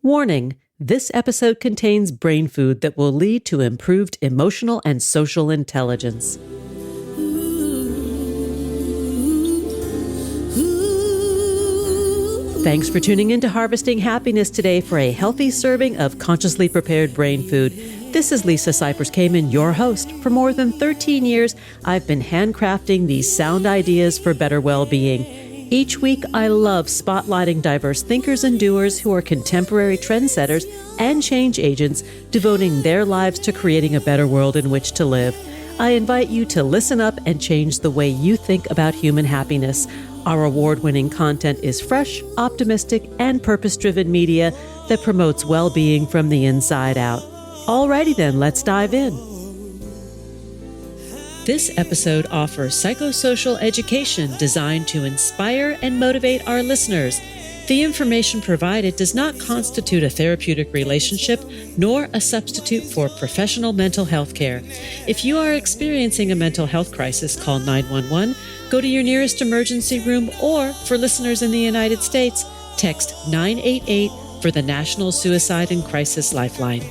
Warning, this episode contains brain food that will lead to improved emotional and social intelligence. Thanks for tuning in to Harvesting Happiness today for a healthy serving of consciously prepared brain food. This is Lisa Cypers-Kamen, your host. For more than 13 years, I've been handcrafting these sound ideas for better well-being. Each week, I love spotlighting diverse thinkers and doers who are contemporary trendsetters and change agents, devoting their lives to creating a better world in which to live. I invite you to listen up and change the way you think about human happiness. Our award-winning content is fresh, optimistic, and purpose-driven media that promotes well-being from the inside out. Alrighty then, let's dive in. This episode offers psychosocial education designed to inspire and motivate our listeners. The information provided does not constitute a therapeutic relationship nor a substitute for professional mental health care. If you are experiencing a mental health crisis, call 911, go to your nearest emergency room, or for listeners in the United States, text 988 for the National Suicide and Crisis Lifeline.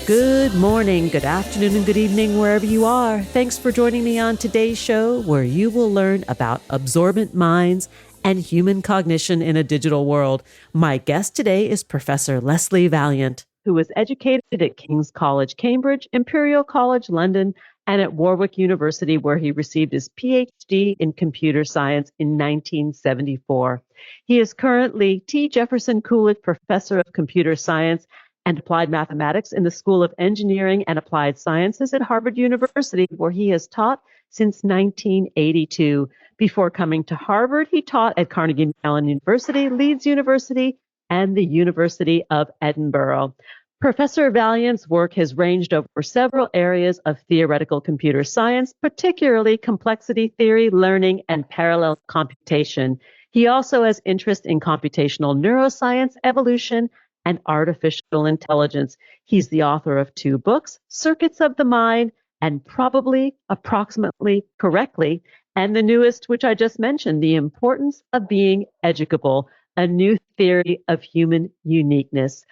Good morning, good afternoon, and good evening, wherever you are. Thanks for joining me on today's show, where you will learn about absorbent minds and human cognition in a digital world. My guest today is Professor Leslie Valiant, who was educated at King's College, Cambridge, Imperial College, London, and at Warwick University, where he received his PhD in computer science in 1974. He is currently T. Jefferson Coolidge Professor of Computer Science and Applied Mathematics in the School of Engineering and Applied Sciences at Harvard University, where he has taught since 1982. Before coming to Harvard, he taught at Carnegie Mellon University, Leeds University, and the University of Edinburgh. Professor Valiant's work has ranged over several areas of theoretical computer science, particularly complexity theory, learning, and parallel computation. He also has interest in computational neuroscience, evolution, and artificial intelligence. He's the author of 2 books, Circuits of the Mind, and Probably, Approximately, Correctly, and the newest, which I just mentioned, The Importance of Being Educable, a new theory of human uniqueness.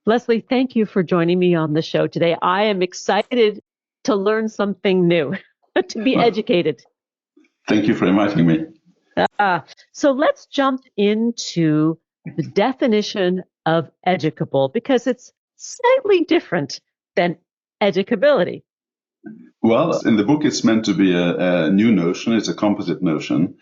Leslie, thank you for joining me on the show today. I am excited to learn something new, to be educated. Thank you for inviting me. So let's jump into the definition of educable, because it's slightly different than educability. Well, in the book, it's meant to be a new notion. It's a composite notion.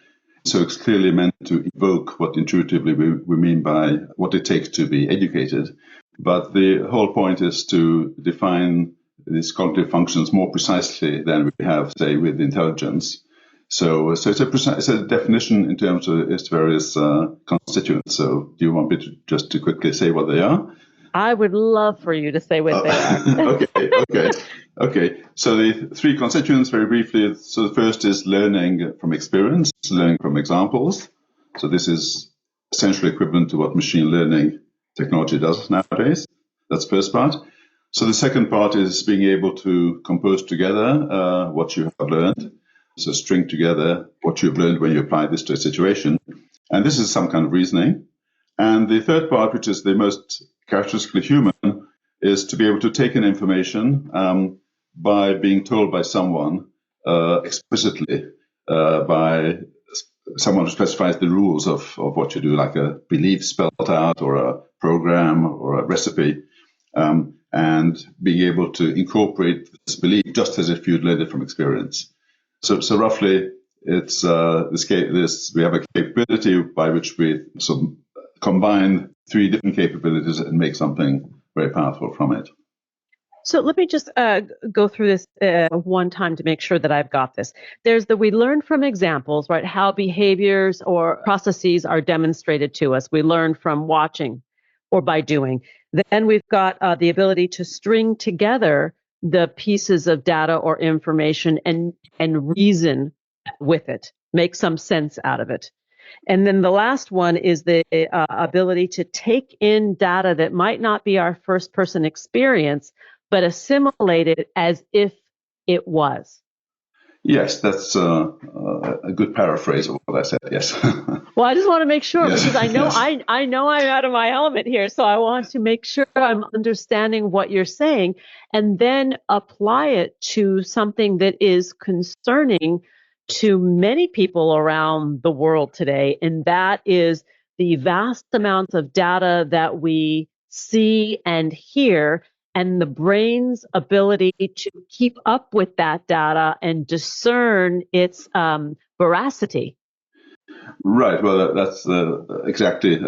So it's clearly meant to evoke what intuitively we mean by what it takes to be educated. But the whole point is to define these cognitive functions more precisely than we have, say, with intelligence. So it's a definition in terms of its various constituents. So do you want me to just to quickly say what they are? I would love for you to say what they are. Okay. So the 3 constituents, very briefly. So the first is learning from experience, learning from examples. So this is essentially equivalent to what machine learning technology does nowadays. That's the first part. So the second part is being able to compose together what you have learned. So string together what you've learned when you apply this to a situation. And this is some kind of reasoning. And the third part, which is the most characteristically human, is to be able to take in information by being told by someone explicitly, by someone who specifies the rules of what you do, like a belief spelled out or a program or a recipe, and being able to incorporate this belief just as if you'd learned it from experience. So roughly, it's we have a capability by which we sort of combine 3 different capabilities and make something very powerful from it. So let me just go through this one time to make sure that I've got this. There's we learn from examples, right? How behaviors or processes are demonstrated to us. We learn from watching or by doing. Then we've got the ability to string together the pieces of data or information and reason with it, make some sense out of it. And then the last one is the ability to take in data that might not be our first person experience, but assimilate it as if it was. Yes, that's a good paraphrase of what I said. Yes. Well, I just want to make sure Yes, because I know yes. I know I'm out of my element here, so I want to make sure I'm understanding what you're saying and then apply it to something that is concerning to many people around the world today, and that is the vast amounts of data that we see and hear and the brain's ability to keep up with that data and discern its veracity. Right. Well, that's exactly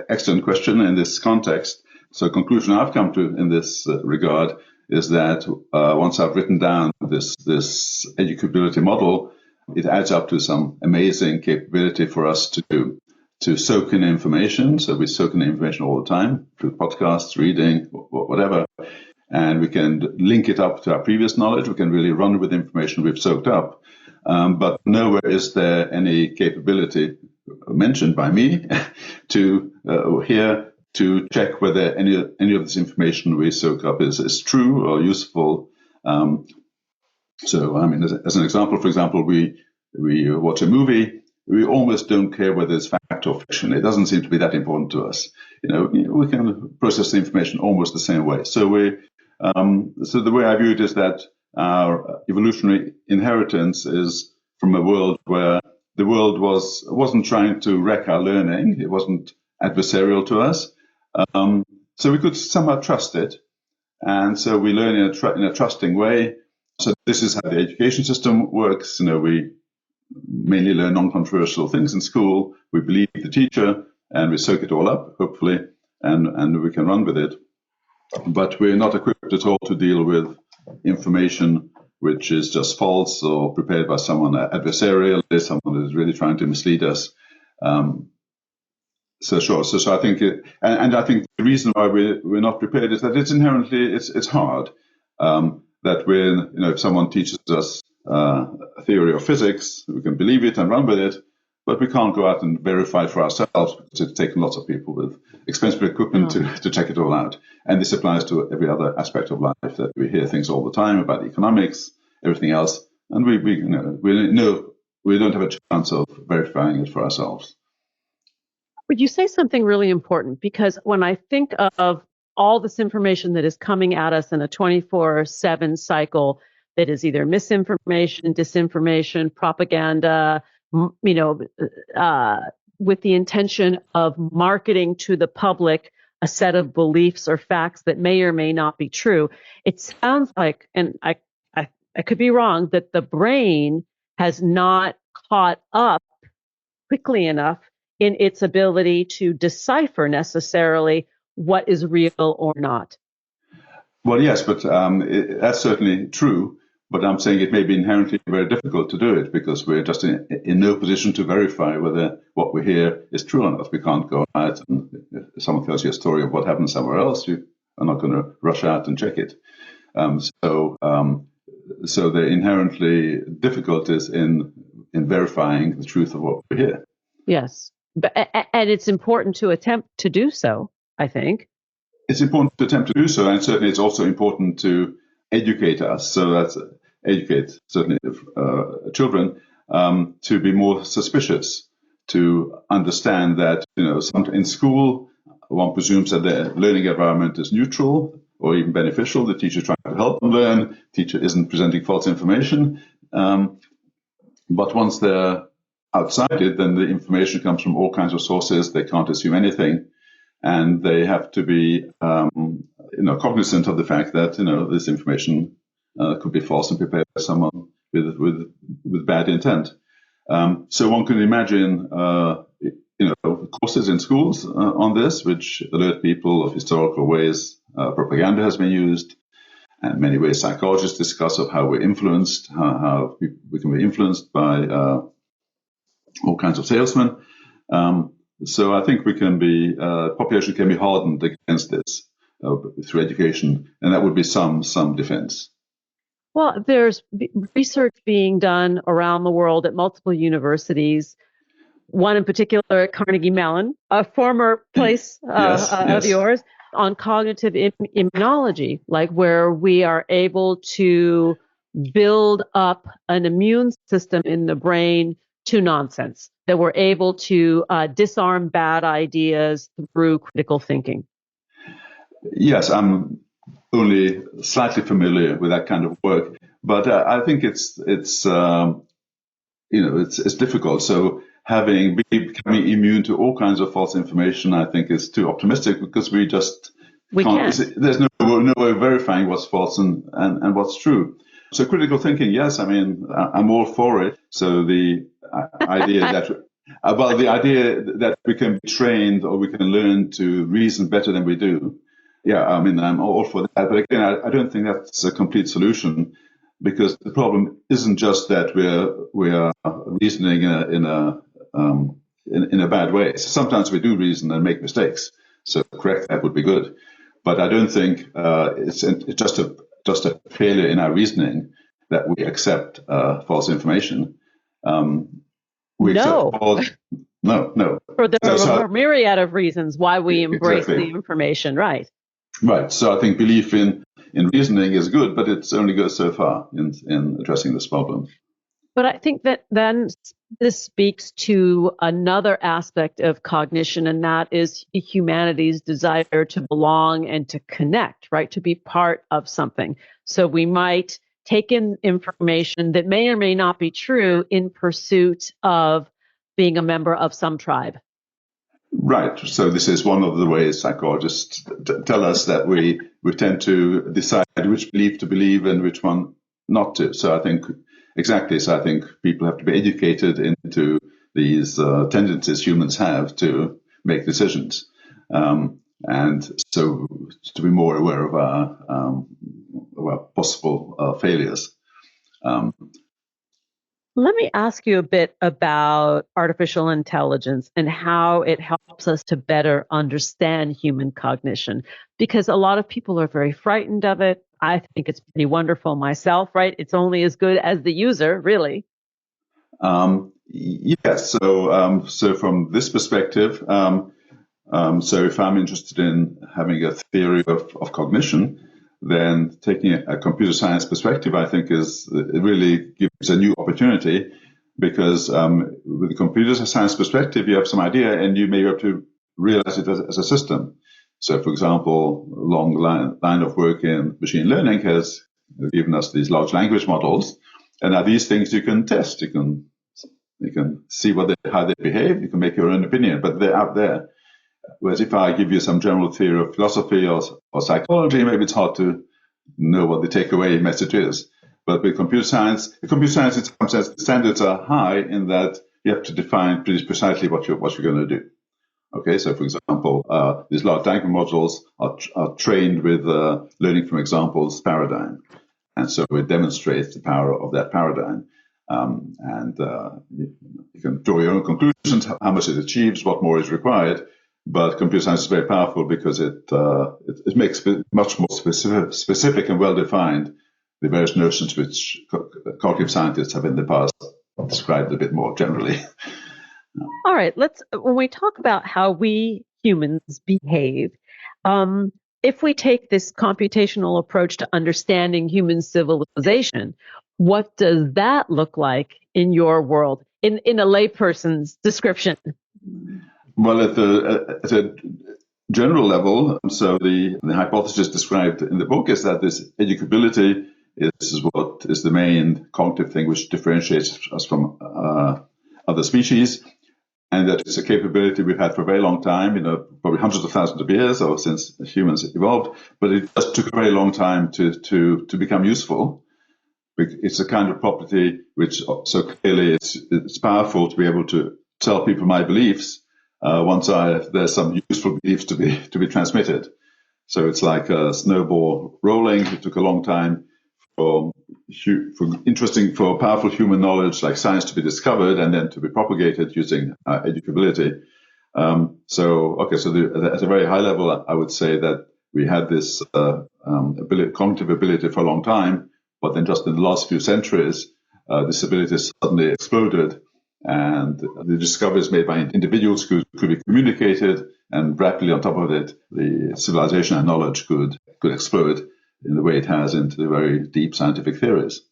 excellent question in this context. So, conclusion I've come to in this regard is that once I've written down this educability model, it adds up to some amazing capability for us to soak in information. So we soak in information all the time through podcasts, reading, whatever, and we can link it up to our previous knowledge. We can really run with information we've soaked up. But nowhere is there any capability mentioned by me to here to check whether any of this information we soak up is true or useful. So, I mean, as an example, for example, we watch a movie. We almost don't care whether it's fact or fiction. It doesn't seem to be that important to us. We can process the information almost the same way. So so the way I view it is that our evolutionary inheritance is from a world where the world wasn't trying to wreck our learning. It wasn't adversarial to us. So we could somehow trust it. And so we learn in a trusting way. So this is how the education system works. We mainly learn non-controversial things in school. We believe the teacher and we soak it all up, hopefully, and we can run with it. But we're not equipped at all to deal with information which is just false or prepared by someone adversarial, someone who's really trying to mislead us. So sure. So I think, and I think the reason why we're not prepared is that it's inherently it's hard. That if someone teaches us a theory of physics, we can believe it and run with it, but we can't go out and verify for ourselves because it's taken lots of people with expensive equipment to check it all out. And this applies to every other aspect of life, that we hear things all the time about economics, everything else, and we don't have a chance of verifying it for ourselves. But you say something really important, because when I think of all this information that is coming at us in a 24/7 cycle that is either misinformation, disinformation, propaganda, with the intention of marketing to the public a set of beliefs or facts that may or may not be true, it sounds like, and I could be wrong, that the brain has not caught up quickly enough in its ability to decipher necessarily what is real or not. Well, yes, but that's certainly true. But I'm saying it may be inherently very difficult to do it because we're just in no position to verify whether what we hear is true or not. We can't go out and if someone tells you a story of what happened somewhere else, you are not going to rush out and check it. So there are inherently difficulties in verifying the truth of what we hear. Yes, and it's important to attempt to do so, I think. It's important to attempt to do so, and certainly it's also important to educate us. So that's educate certainly children to be more suspicious, to understand that in school one presumes that the learning environment is neutral or even beneficial. The teacher is trying to help them learn. Teacher isn't presenting false information. But once they're outside it, then the information comes from all kinds of sources. They can't assume anything. And they have to be, cognizant of the fact that this information could be false and prepared by someone with bad intent. So one can imagine, courses in schools on this, which alert people of historical ways propaganda has been used, and many ways psychologists discuss of how we're influenced, how we can be influenced by all kinds of salesmen. So I think population can be hardened against this through education, and that would be some defense. Well, there's research being done around the world at multiple universities, one in particular at Carnegie Mellon, a former place of yours, on cognitive immunology, like where we are able to build up an immune system in the brain to nonsense, that we're able to disarm bad ideas through critical thinking. Yes, I'm only slightly familiar with that kind of work, but I think it's difficult. So becoming immune to all kinds of false information, I think, is too optimistic, because we can't. There's no way of verifying what's false and what's true. So critical thinking, yes, I mean, I'm all for it. So the idea that we can be trained, or we can learn to reason better than we do. Yeah, I mean, I'm all for that. But again, I don't think that's a complete solution, because the problem isn't just that we are reasoning in a bad way. So sometimes we do reason and make mistakes. So correct that would be good. But I don't think it's just a failure in our reasoning that we accept false information. No. For there are a myriad of reasons why we embrace the information, right? Right. So I think belief in reasoning is good, but it only goes so far in addressing this problem. But I think that then this speaks to another aspect of cognition, and that is humanity's desire to belong and to connect, right? To be part of something. So we might take in information that may or may not be true in pursuit of being a member of some tribe. Right. So this is one of the ways psychologists tell us that we tend to decide which belief to believe and which one not to. So I think people have to be educated into these tendencies humans have to make decisions, and so to be more aware of our possible failures. Let me ask you a bit about artificial intelligence and how it helps us to better understand human cognition, because a lot of people are very frightened of it. I think it's pretty wonderful myself, right? It's only as good as the user, really. Yes. So from this perspective, so if I'm interested in having a theory of cognition, then taking a computer science perspective, I think, it really gives a new opportunity, because with the computer science perspective, you have some idea and you may be able to realize it as a system. So, for example, a long line of work in machine learning has given us these large language models, and now these things you can test. You can see how they behave. You can make your own opinion, but they're out there. Whereas if I give you some general theory of philosophy or psychology, maybe it's hard to know what the takeaway message is. But with computer science, in some sense, the standards are high in that you have to define pretty precisely what you're going to do. Okay, so for example, these large language models are trained with learning from examples paradigm. And so it demonstrates the power of that paradigm. And you can draw your own conclusions, how much it achieves, what more is required. But computer science is very powerful because it makes it much more specific and well-defined the various notions which cognitive scientists have in the past described a bit more generally. All right, when we talk about how we humans behave, if we take this computational approach to understanding human civilization, what does that look like in your world, in a layperson's description? Well, at a general level, so the hypothesis described in the book is that this educability is what is the main cognitive thing which differentiates us from other species, and that it's a capability we've had for a very long time, probably hundreds of thousands of years or since humans evolved, but it just took a very long time to become useful. It's a kind of property which so clearly it's powerful to be able to tell people my beliefs once there's some useful beliefs to be transmitted. So it's like a snowball rolling. It took a long time for powerful human knowledge like science to be discovered and then to be propagated using educability. So at a very high level, I would say that we had this cognitive ability for a long time, but then just in the last few centuries, this ability suddenly exploded. And the discoveries made by individuals could be communicated, and rapidly on top of it, the civilization and knowledge could explode in the way it has into the very deep scientific theories.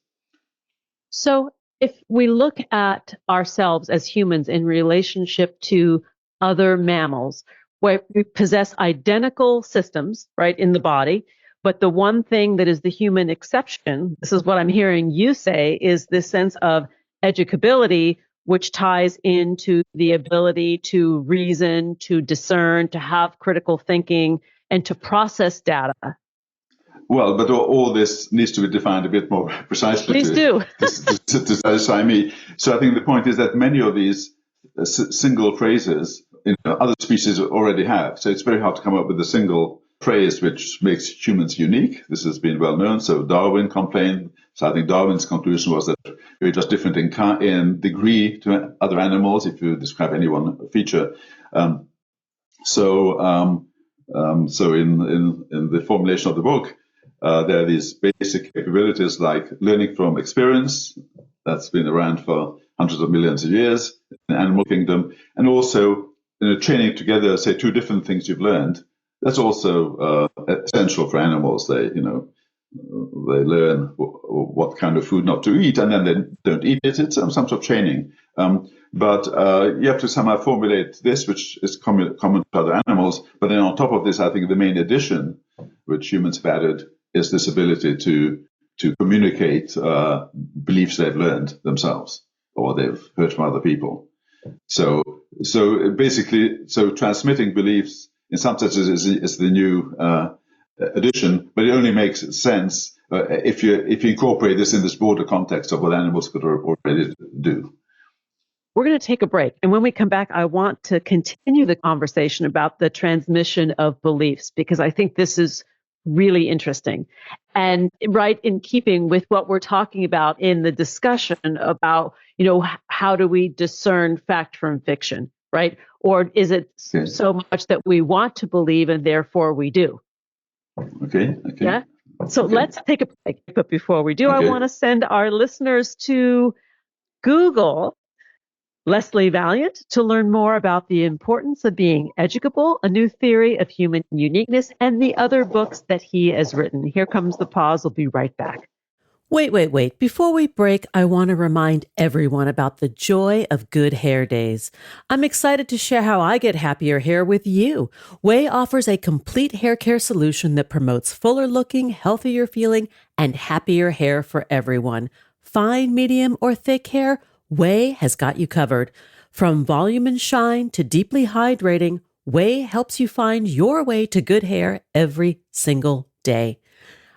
So, if we look at ourselves as humans in relationship to other mammals, where we possess identical systems, right, in the body, but the one thing that is the human exception, this is what I'm hearing you say, is this sense of educability, which ties into the ability to reason, to discern, to have critical thinking, and to process data. Well, but all this needs to be defined a bit more precisely Please do. to satisfy me. So I think the point is that many of these single phrases, other species already have. So it's very hard to come up with a single phrase which makes humans unique. This has been well known. So Darwin complained. So I think Darwin's conclusion was that we're just different in degree to other animals, if you describe any one feature. So in the formulation of the book, there are these basic capabilities like learning from experience that's been around for hundreds of millions of years in the animal kingdom, and also training together, say, two different things you've learned. That's also essential for animals. They learn what kind of food not to eat, and then they don't eat it. It's some sort of training. But you have to somehow formulate this, which is common to other animals. But then on top of this, I think the main addition which humans have added is this ability to communicate beliefs they've learned themselves or they've heard from other people. So basically, transmitting beliefs in some senses is the new addition, but it only makes sense if you incorporate this in this broader context of what animals could already do. We're going to take a break. And when we come back, I want to continue the conversation about the transmission of beliefs, because I think this is really interesting and right in keeping with what we're talking about in the discussion about, how do we discern fact from fiction, right? Or is it so much that we want to believe and therefore we do? Okay. Yeah. So let's take a break. But before we do, I want to send our listeners to Google Leslie Valiant to learn more about the importance of being educable, a new theory of human uniqueness, and the other books that he has written. Here comes the pause. We'll be right back. Wait. Before we break, I want to remind everyone about the joy of Good Hair Days. I'm excited to share how I get happier hair with you. Way offers a complete hair care solution that promotes fuller looking, healthier feeling, and happier hair for everyone. Fine, medium, or thick hair, Way has got you covered. From volume and shine to deeply hydrating, Way helps you find your way to good hair every single day.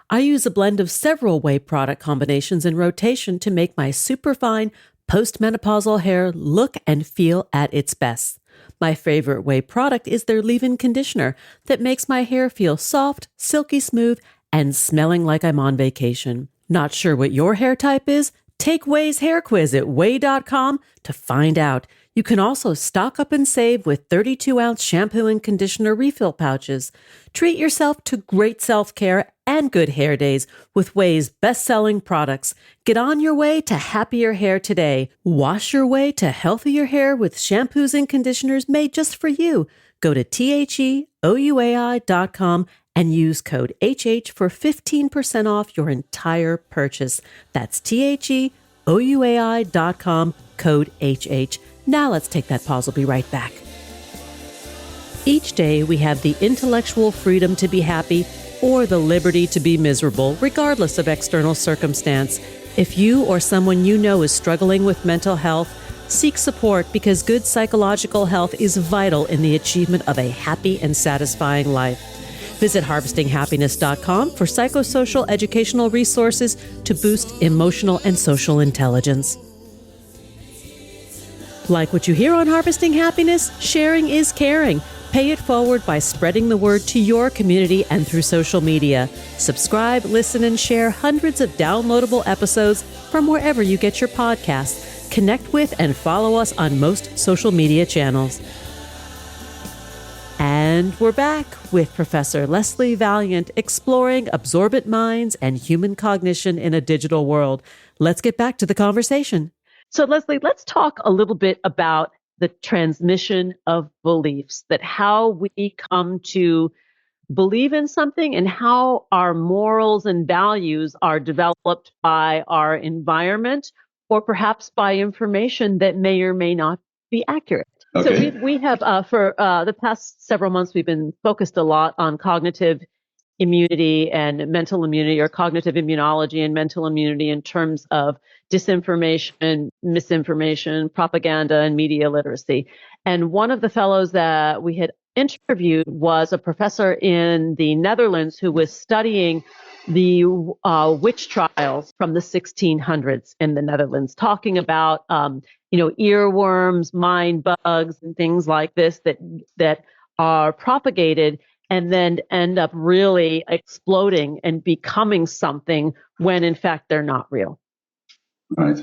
I use a blend of several Way product combinations in rotation to make my superfine postmenopausal hair look and feel at its best. My favorite Way product is their leave-in conditioner that makes my hair feel soft, silky smooth, and smelling like I'm on vacation. Not sure what your hair type is? Take Way's hair quiz at way.com to find out. You can also stock up and save with 32-ounce shampoo and conditioner refill pouches. Treat yourself to great self-care and good hair days with Way's best-selling products. Get on your way to happier hair today. Wash your way to healthier hair with shampoos and conditioners made just for you. Go to theouai.com and use code HH for 15% off your entire purchase. That's theouai.com, code HH. Now let's take that pause. We'll be right back. Each day we have the intellectual freedom to be happy or the liberty to be miserable, regardless of external circumstance. If you or someone you know is struggling with mental health, seek support because good psychological health is vital in the achievement of a happy and satisfying life. Visit harvestinghappiness.com for psychosocial educational resources to boost emotional and social intelligence. Like what you hear on Harvesting Happiness? Sharing is caring. Pay it forward by spreading the word to your community and through social media. Subscribe, listen, and share hundreds of downloadable episodes from wherever you get your podcasts. Connect with and follow us on most social media channels. And we're back with Professor Leslie Valiant exploring absorbent minds and human cognition in a digital world. Let's get back to the conversation. So Leslie, let's talk a little bit about the transmission of beliefs, that how we come to believe in something and how our morals and values are developed by our environment or perhaps by information that may or may not be accurate. Okay. So we have, for the past several months, we've been focused a lot on cognitive immunity and mental immunity, or cognitive immunology and mental immunity, in terms of disinformation, misinformation, propaganda, and media literacy. And one of the fellows that we had interviewed was a professor in the Netherlands who was studying the witch trials from the 1600s in the Netherlands, talking about earworms, mind bugs, and things like this that are propagated and then end up really exploding and becoming something when in fact they're not real. Right.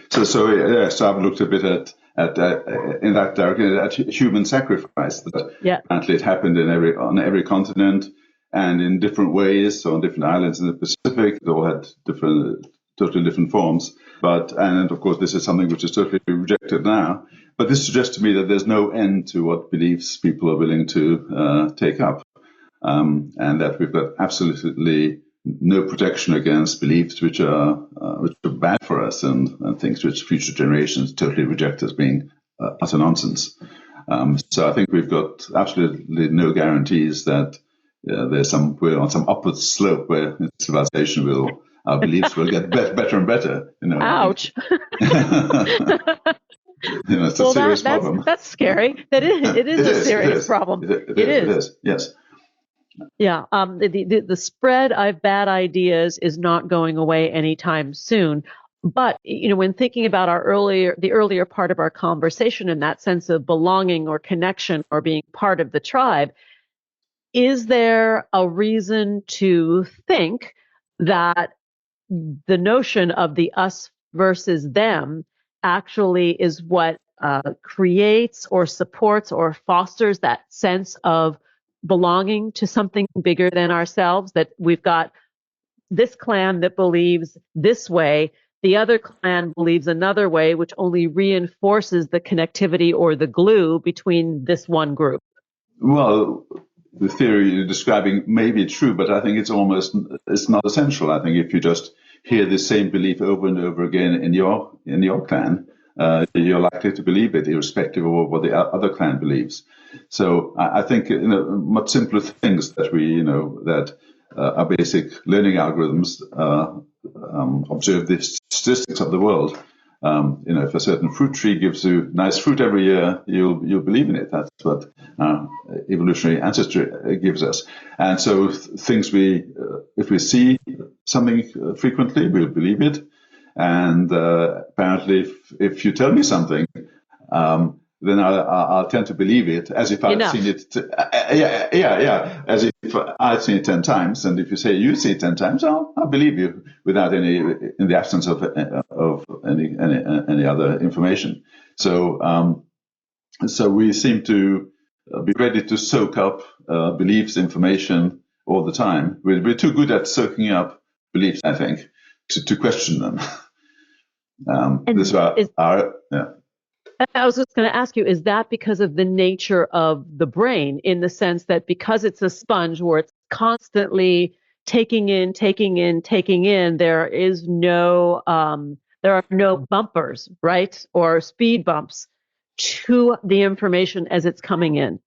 So I've looked a bit at in that direction, at human sacrifice. That apparently it happened on every continent and in different ways. So on different islands in the Pacific, they all had totally different forms. And of course, this is something which is totally rejected now. But this suggests to me that there's no end to what beliefs people are willing to take up, and that we've got absolutely no protection against beliefs which are bad for us and things which future generations totally reject as being utter nonsense. So I think we've got absolutely no guarantees that we're on some upward slope where civilization our beliefs will get better and better. Ouch. It's a serious problem. That's scary. It is a serious problem. It is. Yes. Yeah. The spread of bad ideas is not going away anytime soon. But when thinking about the earlier part of our conversation, in that sense of belonging or connection or being part of the tribe, is there a reason to think that the notion of the us versus them actually is what creates or supports or fosters that sense of belonging to something bigger than ourselves, that we've got this clan that believes this way, the other clan believes another way, which only reinforces the connectivity or the glue between this one group? Well, the theory you're describing may be true, but I think it's not essential. I think if you just hear the same belief over and over again in your clan, you're likely to believe it, irrespective of what the other clan believes. So I think much simpler things that our basic learning algorithms observe the statistics of the world. If a certain fruit tree gives you nice fruit every year, you'll believe in it. That's what evolutionary ancestry gives us. And so if we see something frequently, we'll believe it. And apparently, if you tell me something, then I'll tend to believe it as if I've seen it. As if I've seen it 10 times. And if you say you see it 10 times, I'll believe you without in the absence of any other information. So we seem to be ready to soak up beliefs, information all the time. We're too good at soaking up beliefs, I think, to question them. I was just going to ask you, is that because of the nature of the brain, in the sense that because it's a sponge where it's constantly taking in, there are no bumpers, right? Or speed bumps to the information as it's coming in?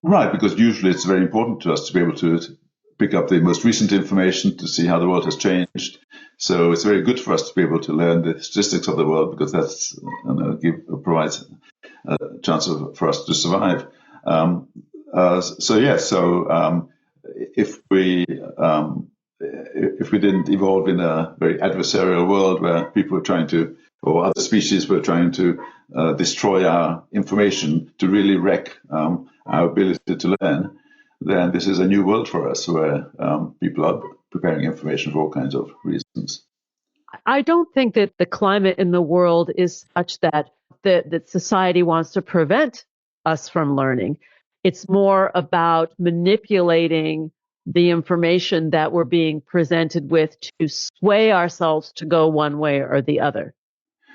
Right, because usually it's very important to us to be able to pick up the most recent information to see how the world has changed. So it's very good for us to be able to learn the statistics of the world, because that's provides a chance for us to survive. If we didn't evolve in a very adversarial world where people or other species were trying to destroy our information to really wreck our ability to learn, then this is a new world for us, where people are preparing information for all kinds of reasons. I don't think that the climate in the world is such that society wants to prevent us from learning. It's more about manipulating the information that we're being presented with to sway ourselves to go one way or the other.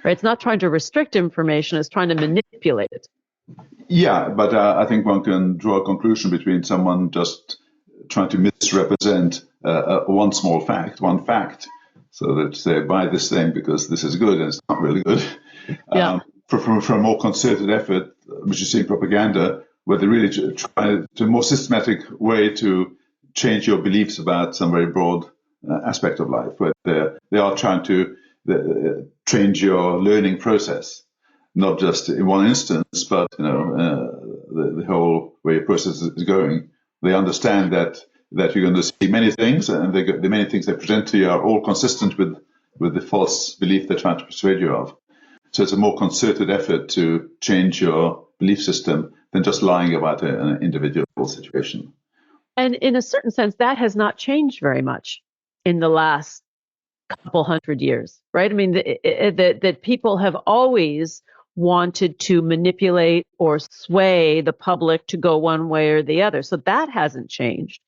Right? It's not trying to restrict information, it's trying to manipulate it. Yeah, but I think one can draw a conclusion between someone just trying to misrepresent one fact, So that say, buy this thing because this is good and it's not really good. Yeah. From a more concerted effort, which you see in propaganda, where they really try to a more systematic way to change your beliefs about some very broad aspect of life, where they are trying to change your learning process, not just in one instance, but the whole way a process is going. They understand that you're going to see many things, and the many things they present to you are all consistent with the false belief they're trying to persuade you of. So it's a more concerted effort to change your belief system than just lying about an individual situation. And in a certain sense, that has not changed very much in the last couple hundred years, right? I mean, that people have always wanted to manipulate or sway the public to go one way or the other. So that hasn't changed.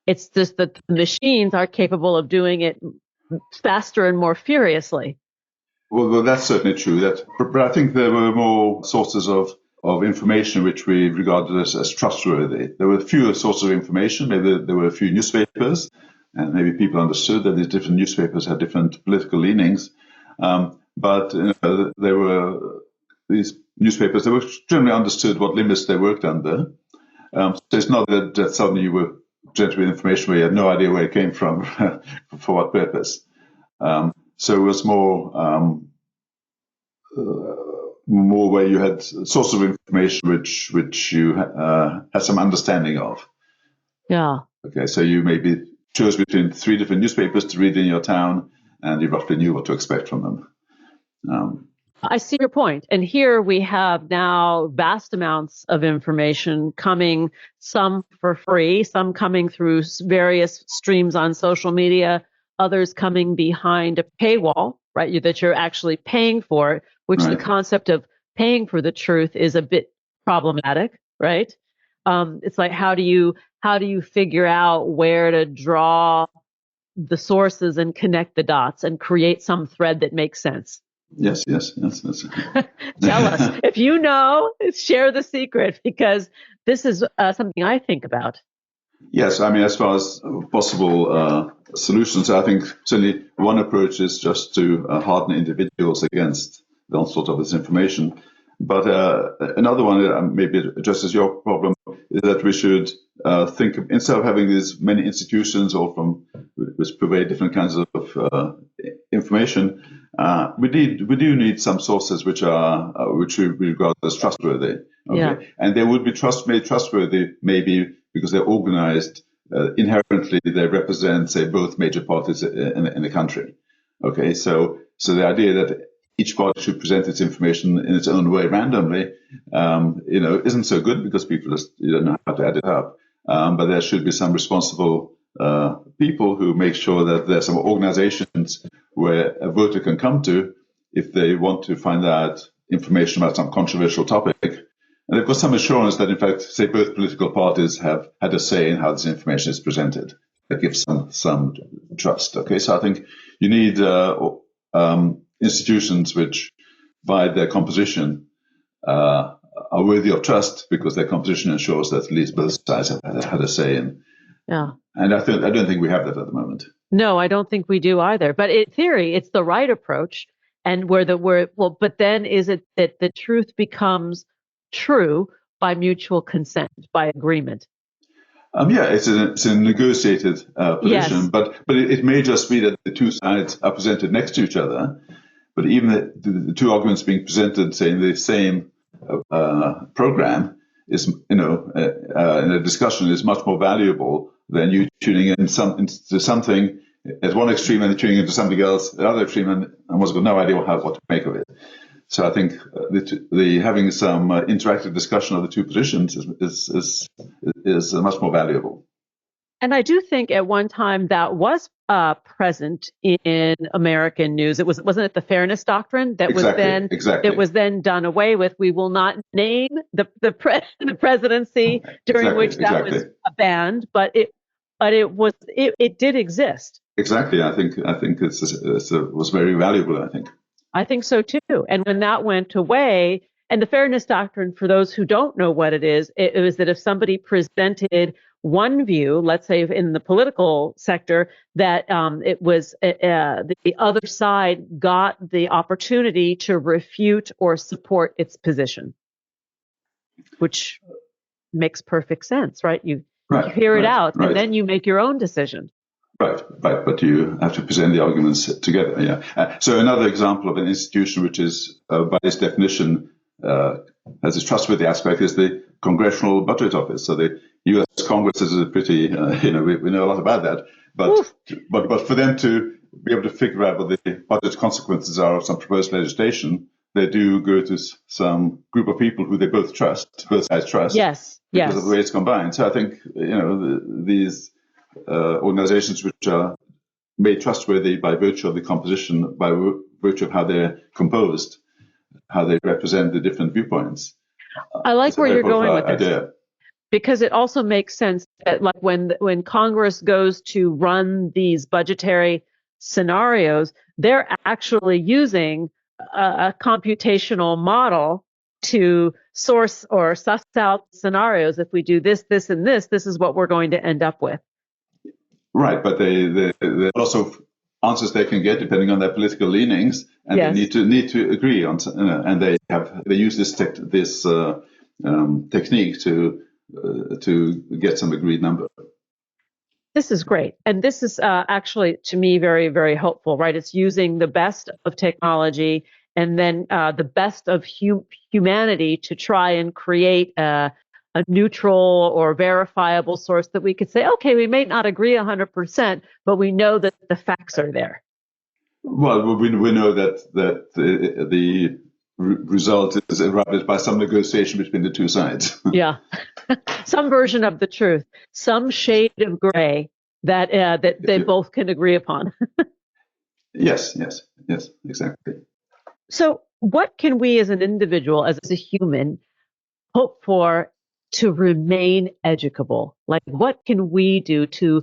It's just that the machines are capable of doing it faster and more furiously. Well, that's certainly true. But I think there were more sources of information which we regarded as trustworthy. There were fewer sources of information. Maybe there were a few newspapers, and maybe people understood that these different newspapers had different political leanings. But there were these newspapers that were generally understood what limits they worked under. So it's not that suddenly you were presented with information where you had no idea where it came from, for what purpose. So it was more where you had sources of information which you had some understanding of. Yeah. Okay, so you maybe chose between 3 different newspapers to read in your town, and you roughly knew what to expect from them. I see your point. And here we have now vast amounts of information coming, some for free, some coming through various streams on social media, others coming behind a paywall, right, that you're actually paying for, which Right. The concept of paying for the truth is a bit problematic, right? It's like, how do you figure out where to draw the sources and connect the dots and create some thread that makes sense? Yes. Tell us. If you know, share the secret, because this is something I think about. Yes, I mean, as far as possible solutions, I think certainly one approach is just to harden individuals against the onslaught of this information. But another one, maybe addresses your problem, is that we should think of, instead of having these many institutions which provide different kinds of information, we do need some sources which we regard as trustworthy. Okay, Yeah. And they would be made trustworthy maybe because they're organized inherently. They represent, say, both major parties in the country. Okay, so the idea that each party should present its information in its own way randomly, isn't so good because people just don't know how to add it up. But there should be some responsible people who make sure that there's some organizations where a voter can come to if they want to find out information about some controversial topic. And they've got some assurance that, in fact, say both political parties have had a say in how this information is presented. That gives some trust. Okay, so I think you need institutions which, by their composition, are worthy of trust because their composition ensures that at least both sides have had a say in. Yeah. And I don't think we have that at the moment. No, I don't think we do either. But in theory, it's the right approach. And but then is it that the truth becomes true by mutual consent, by agreement? It's a negotiated position, Yes. but it may just be that the two sides are presented next to each other. But even the two arguments being presented, say, in the same program is, in a discussion, is much more valuable than you tuning into something at one extreme and tuning into something else at the other extreme and almost got no idea what to make of it. So I think the having some interactive discussion of the two positions is much more valuable. And I do think at one time that was present in American news. Wasn't it the fairness doctrine that was then done away with? We will not name the presidency during which that was banned, but it did exist. Exactly. I think it was very valuable. I think so too. And when that went away, and the fairness doctrine, for those who don't know what it was that if somebody presented one view, let's say in the political sector, that it was the other side got the opportunity to refute or support its position, which makes perfect sense, right? You hear it out, and then you make your own decision. Right, but you have to present the arguments together. Yeah. So another example of an institution which is, by its definition, has its trustworthy aspect is the Congressional Budget Office. So the U.S. Congress is a pretty, we know a lot about that. But for them to be able to figure out what the budget consequences are of some proposed legislation, they do go to some group of people who they both sides trust. Yes. Because of the way it's combined. So I think these organizations which are made trustworthy by virtue of the composition, by virtue of how they're composed, how they represent the different viewpoints. I like where you're going with this, because it also makes sense that, like, when Congress goes to run these budgetary scenarios, they're actually using a computational model to source or suss out scenarios. If we do this, this, and this is what we're going to end up with. Right, but there are lots of answers they can get depending on their political leanings, and they need to agree on. And they use this technique to get some agreed number. This is great, and this is actually, to me, very, very helpful. Right, it's using the best of technology and then the best of humanity to try and create a neutral or verifiable source that we could say, okay, we may not agree 100%, but we know that the facts are there. Well, we know that the result is arrived by some negotiation between the two sides. Yeah, some version of the truth, some shade of gray that they both can agree upon. Yes, exactly. So what can we as an individual, as a human, hope for to remain educable? Like, what can we do to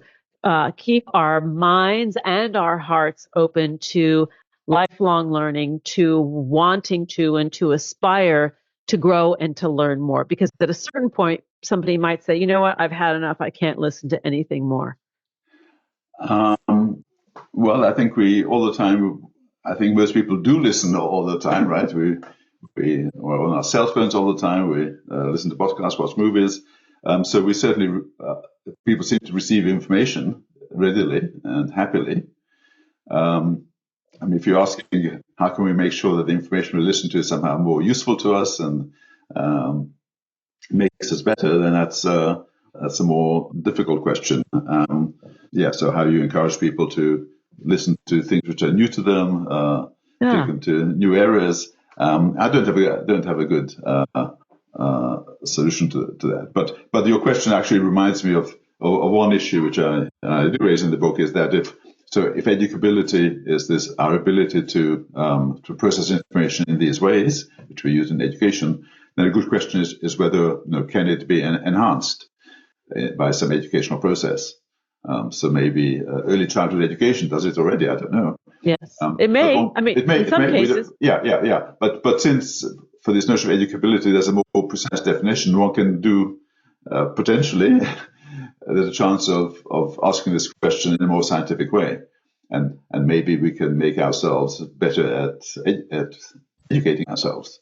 keep our minds and our hearts open to lifelong learning, to wanting to and to aspire to grow and to learn more? Because at a certain point, somebody might say, you know what, I've had enough. I can't listen to anything more. Well, I think I think most people do listen all the time, right? We're on our cell phones all the time. We listen to podcasts, watch movies. So we certainly, people seem to receive information readily and happily. If you're asking how can we make sure that the information we listen to is somehow more useful to us and makes us better, then that's a more difficult question. So how do you encourage people to listen to things which are new to them, take them to new areas? I don't have a good solution to that. But your question actually reminds me of one issue which I do raise in the book, is that if educability is our ability to process information in these ways, which we use in education, then a good question is whether can it be enhanced by some educational process. So maybe early childhood education does it already. I don't know. Yes, it may. In some cases. Yeah. But since for this notion of educability, there's a more precise definition, one can do potentially. There's a chance of asking this question in a more scientific way, and maybe we can make ourselves better at educating ourselves.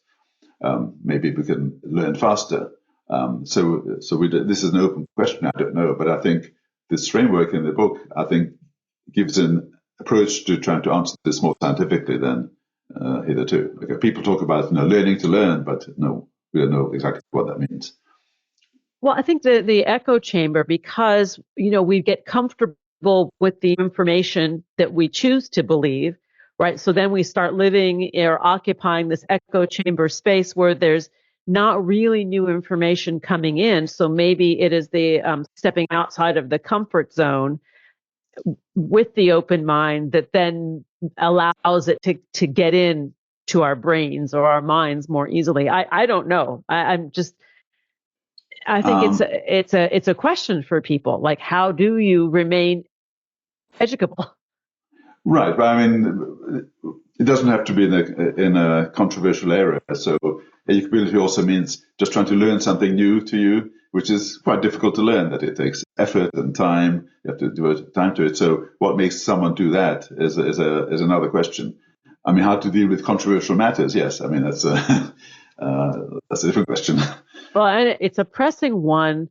Maybe we can learn faster. This is an open question. I don't know, but I think this framework in the book, I think, gives an approach to trying to answer this more scientifically than hitherto. Okay, people talk about learning to learn, but no, we don't know exactly what that means. Well, I think the echo chamber, because we get comfortable with the information that we choose to believe, right? So then we start living or occupying this echo chamber space where there's not really new information coming in. So maybe it is the stepping outside of the comfort zone with the open mind that then allows it to get in to our brains or our minds more easily. I don't know. I think it's a question for people. Like, how do you remain educable? Right, but it doesn't have to be in a controversial area. So educability also means just trying to learn something new to you which is quite difficult to learn, that it takes effort and time. You have to devote time to it. So what makes someone do that is another question. I mean, how to deal with controversial matters? Yes, I mean, that's a different question. Well, and it's a pressing one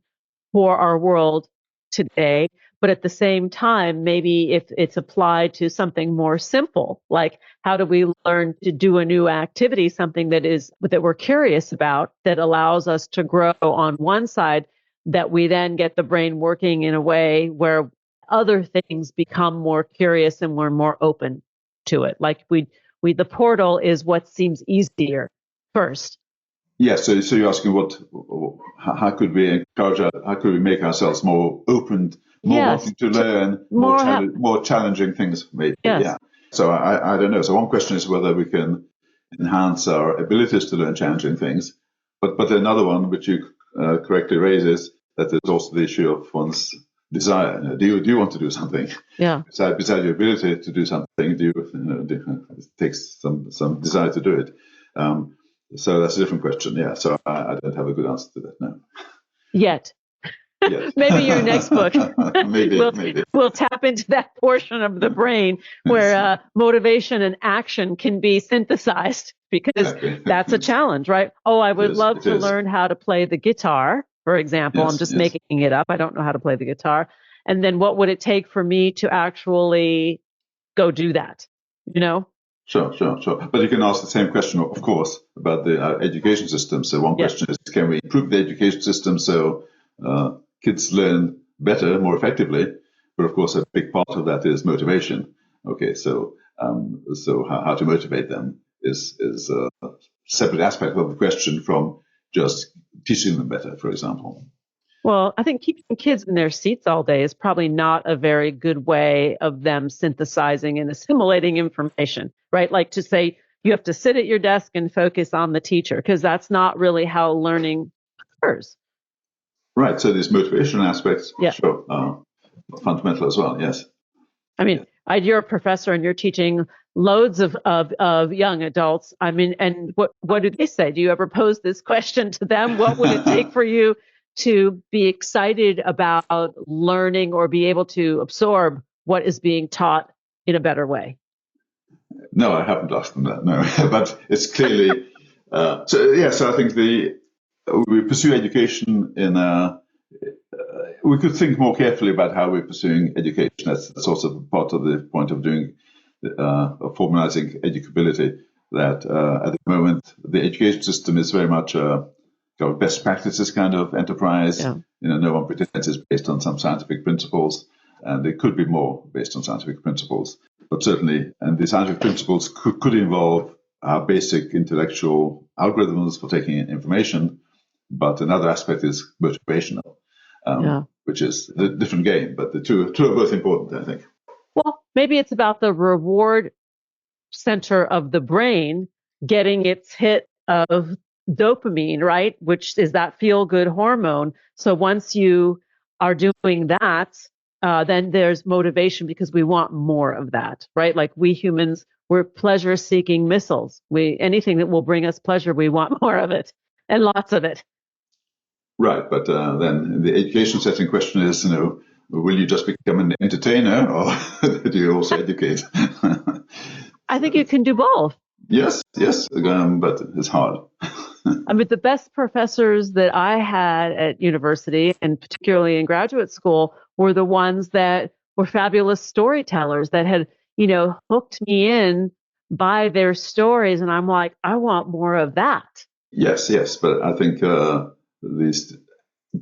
for our world today, but at the same time, maybe if it's applied to something more simple, like how do we learn to do a new activity, something that we're curious about, that allows us to grow on one side, that we then get the brain working in a way where other things become more curious and we're more open to it. Like the portal is what seems easier first. Yes, so you're asking how could we how could we make ourselves more open, more wanting to learn, more challenging things, maybe. Yes. Yeah. So I don't know. So one question is whether we can enhance our abilities to learn challenging things, but another one, which you correctly raise, is that there's also the issue of one's desire. Do you want to do something? Yeah. Besides your ability to do something, it takes some desire to do it. So that's a different question. Yeah. So I don't have a good answer to that now. Yet. Maybe your next book. maybe. We'll tap into that portion of the brain where motivation and action can be synthesized, because that's a challenge, right? Oh, I would love to learn how to play the guitar, for example. I'm just making it up. I don't know how to play the guitar. And then what would it take for me to actually go do that? Sure. But you can ask the same question, of course, about the education system. So one question is, can we improve the education system so kids learn better, more effectively? But of course, a big part of that is motivation. Okay, so how to motivate them is a separate aspect of the question from just teaching them better, for example. Well, I think keeping kids in their seats all day is probably not a very good way of them synthesizing and assimilating information, right? Like to say you have to sit at your desk and focus on the teacher, because that's not really how learning occurs. Right. So these motivational aspects, sure, are fundamental as well. Yes. I mean, you're a professor and you're teaching loads of young adults. I mean, and what do they say? Do you ever pose this question to them? What would it take for you to be excited about learning or be able to absorb what is being taught in a better way? No, I haven't asked them that, no. But it's clearly, so I think we pursue education we could think more carefully about how we're pursuing education. That's also part of the point of doing, of formalizing educability, that at the moment, the education system is very much best practices kind of enterprise. Yeah. No one pretends it's based on some scientific principles, and it could be more based on scientific principles. But certainly, and the scientific principles could involve our basic intellectual algorithms for taking in information, but another aspect is motivational, which is a different game. But the two are both important, I think. Well, maybe it's about the reward center of the brain getting its hit of dopamine, right? Which is that feel-good hormone. So once you are doing that, then there's motivation because we want more of that, right? Like we humans, we're pleasure-seeking missiles. Anything that will bring us pleasure, we want more of it and lots of it. Right, but then the education setting question is, will you just become an entertainer, or do you also educate? I think you can do both. Yes, but it's hard. I mean, the best professors that I had at university, and particularly in graduate school, were the ones that were fabulous storytellers that had, hooked me in by their stories. And I'm like, I want more of that. Yes. But I think these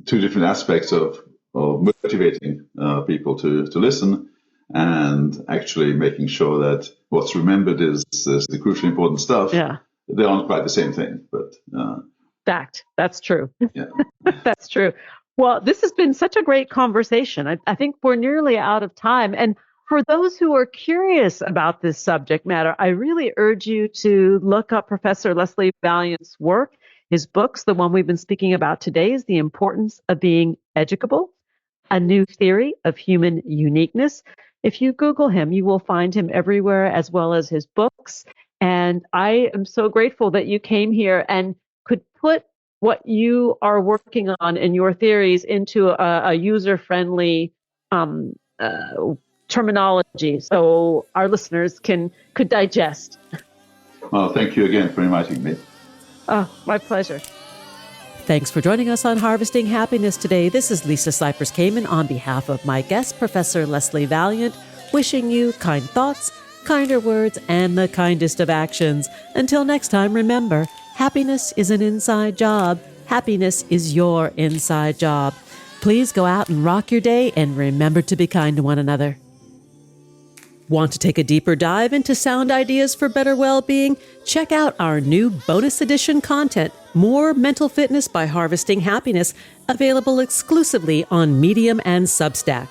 two different aspects of motivating people to listen, and actually making sure that what's remembered is the crucially important stuff. Yeah. They aren't quite the same thing, but fact. That's true. Yeah. That's true. Well, this has been such a great conversation. I think we're nearly out of time. And for those who are curious about this subject matter, I really urge you to look up Professor Leslie Valiant's work. His books, the one we've been speaking about today, is The Importance of Being Educable, a new theory of human uniqueness. If you Google him, you will find him everywhere, as well as his books. And I am so grateful that you came here and could put what you are working on and your theories into a user-friendly terminology, so our listeners could digest. Well, thank you again for inviting me. Oh, my pleasure. Thanks for joining us on Harvesting Happiness today. This is Lisa Cypers-Kamen on behalf of my guest, Professor Leslie Valiant, wishing you kind thoughts, kinder words, and the kindest of actions. Until next time, remember, happiness is an inside job. Happiness is your inside job. Please go out and rock your day, and remember to be kind to one another. Want to take a deeper dive into sound ideas for better well-being? Check out our new bonus edition content, More Mental Fitness by Harvesting Happiness, available exclusively on Medium and Substack.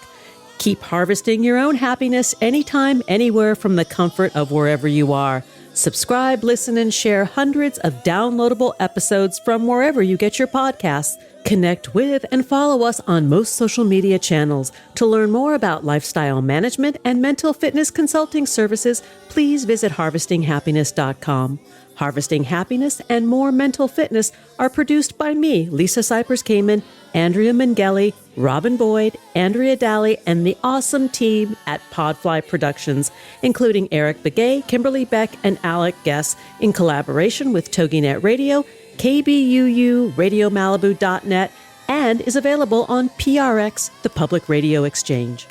Keep harvesting your own happiness anytime, anywhere from the comfort of wherever you are. Subscribe, listen, and share hundreds of downloadable episodes from wherever you get your podcasts. Connect with and follow us on most social media channels. To learn more about lifestyle management and mental fitness consulting services, please visit harvestinghappiness.com. Harvesting Happiness and More Mental Fitness are produced by me, Lisa Cypers-Kamen, Andrea Mengele, Robin Boyd, Andrea Daly, and the awesome team at Podfly Productions, including Eric Begay, Kimberly Beck, and Alec Guess, in collaboration with TogiNet Radio, KBUU, RadioMalibu.net, and is available on PRX, the Public Radio Exchange.